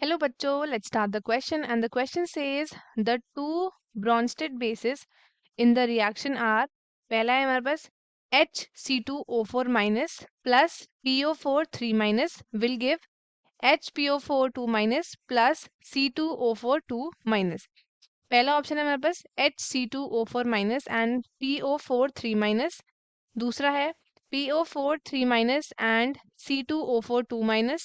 Hello bachcho, let's start the question and the question says the two Bronsted bases in the reaction are पहला है हमारे पास HC2O4 minus plus PO4 3 minus will give HPO4 2 minus plus C2O4 2 minus. पहला option है हमारे पास HC2O4 minus and PO4 3 minus. दूसरा है PO4 3 minus and C2O4 2 minus.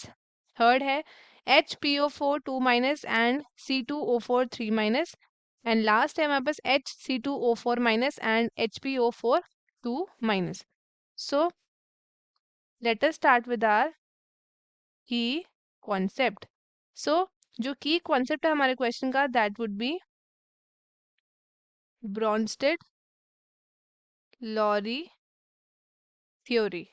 Third है HPO4 2 minus and C2O4 3 minus. And last है हमारे पास HC2O4 minus and HPO4 2 minus. So let us start with our key concept. So जो key concept है हमारे question का that would be Bronsted-Lowry theory.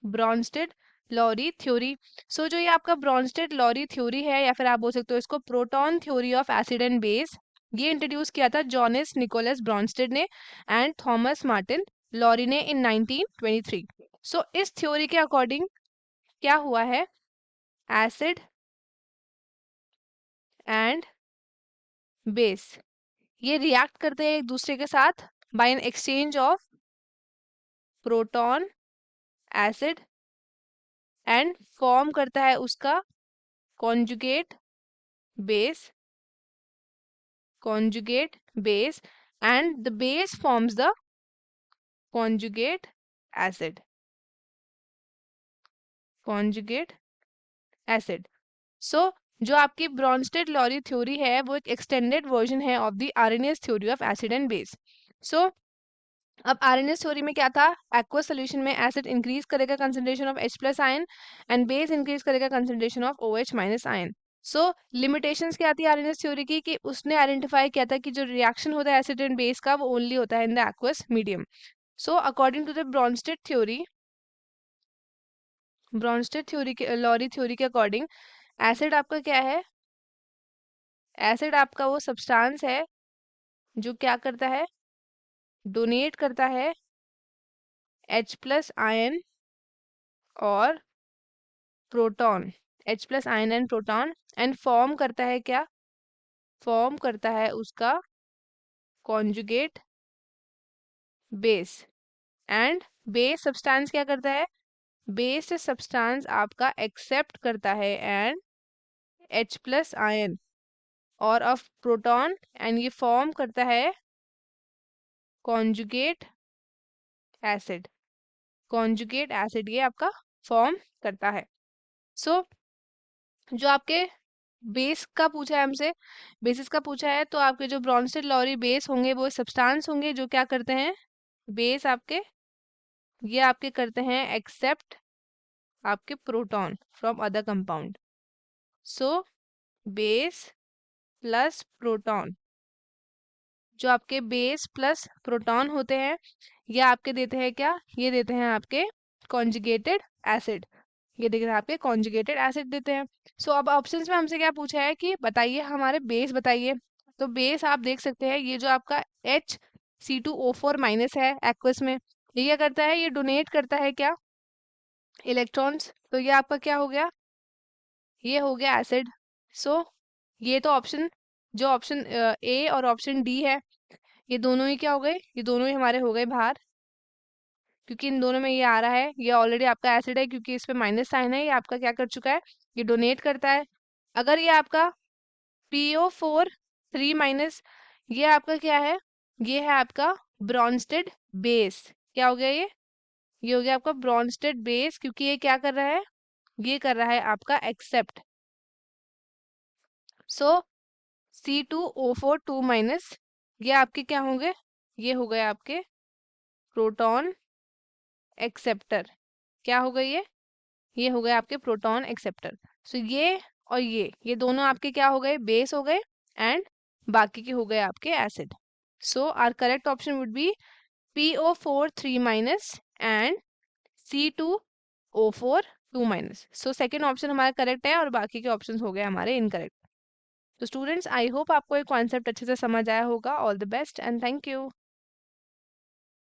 Bronsted Lowry theory. So जो ये आपका Brønsted-lorry theory है या फिर आप बोल सकते हो इसको proton theory of acid and base, ये इंट्रोड्यूस किया था जॉनेस निकोलस ब्रॉन्स्टेड ने एंड थॉमस मार्टिन लॉरी ने इन 1923. सो इस थ्योरी के अकॉर्डिंग क्या हुआ है, एसिड एंड बेस ये रिएक्ट करते हैं एक दूसरे के साथ by an exchange of proton acid and form करता है उसका conjugate base and the base forms the conjugate acid. So जो आपकी ब्रॉन्स्टेड-लॉरी थ्योरी है वो एक एक्सटेंडेड वर्जन है of the Arrhenius theory of acid and base. So अब आर्हेनियस थ्योरी में क्या था, एक्वस सॉल्यूशन में एसिड इंक्रीज करेगा concentration of H plus ion and base increase करेगा concentration of OH minus ion. So limitations क्या थी आर्हेनियस थ्योरी की कि उसने आइडेंटिफाई किया था कि जो रिएक्शन होता है एसिड एंड बेस का वो ओनली होता है in the aqueous medium. So according to the Bronsted के लॉरी थ्योरी के अकॉर्डिंग एसिड आपका क्या है, एसिड आपका वो सब्सटेंस है जो क्या करता है, डोनेट करता है H प्लस आयन और proton, H plus ion and proton and form करता है क्या, फॉर्म करता है उसका conjugate base. And base substance क्या करता है, बेस सब्सटेंस आपका एक्सेप्ट करता है एंड H प्लस आयन और ऑफ प्रोटॉन एंड ये फॉर्म करता है कॉन्जुगेट एसिड. कॉन्जुगेट एसिड ये आपका फॉर्म करता है. सो जो आपके बेस का पूछा है हमसे, बेसिस का पूछा है, तो आपके जो ब्रॉन्स्टेड-लॉरी बेस होंगे वो सब्सटेंस होंगे जो क्या करते हैं, बेस आपके ये आपके करते हैं एक्सेप्ट आपके proton from other compound. So base plus proton, जो आपके बेस प्लस प्रोटॉन होते हैं ये आपके देते हैं क्या, ये देते हैं आपके कॉन्जुगेटेड एसिड. ये देख रहे हैं आपके कॉन्जुगेटेड एसिड देते हैं. सो अब ऑप्शंस में हमसे क्या पूछा है कि बताइए हमारे बेस बताइए. तो बेस आप देख सकते हैं ये जो आपका HC2O4 माइनस है एक्वस में, ये क्या करता है, ये डोनेट करता है क्या, इलेक्ट्रॉन्स. तो ये आपका क्या हो गया, ये हो गया एसिड. सो ये तो ऑप्शन जो ऑप्शन ए और ऑप्शन डी है ये दोनों ही क्या हो गए, ये दोनों ही हमारे हो गए बाहर, क्योंकि इन दोनों में ये आ रहा है, ये ऑलरेडी आपका एसिड है क्योंकि इस पे माइनस साइन है, ये आपका क्या कर चुका है, ये डोनेट करता है. अगर ये आपका PO4 3 माइनस, ये आपका क्या है, ये है आपका ब्रॉन्स्टेड बेस. क्या हो गया ये हो गया आपका ब्रॉन्स्टेड बेस क्योंकि ये क्या कर रहा है, ये कर रहा है आपका एक्सेप्ट. सो C2O4 2 माइनस ये आपके क्या होंगे, ये हो गए आपके प्रोटॉन एक्सेप्टर. क्या हो गई ये हो गए आपके प्रोटॉन एक्सेप्टर. सो ये और ये दोनों आपके क्या हो गए, बेस हो गए एंड बाकी के हो गए आपके acid. So our correct option would be PO4 3 minus and C2O4 2 minus. So second option हमारा करेक्ट है और बाकी के ऑप्शन हो गए हमारे इनकरेक्ट. तो स्टूडेंट्स आई होप आपको ये कॉन्सेप्ट अच्छे से समझ आया होगा. All the best and thank you.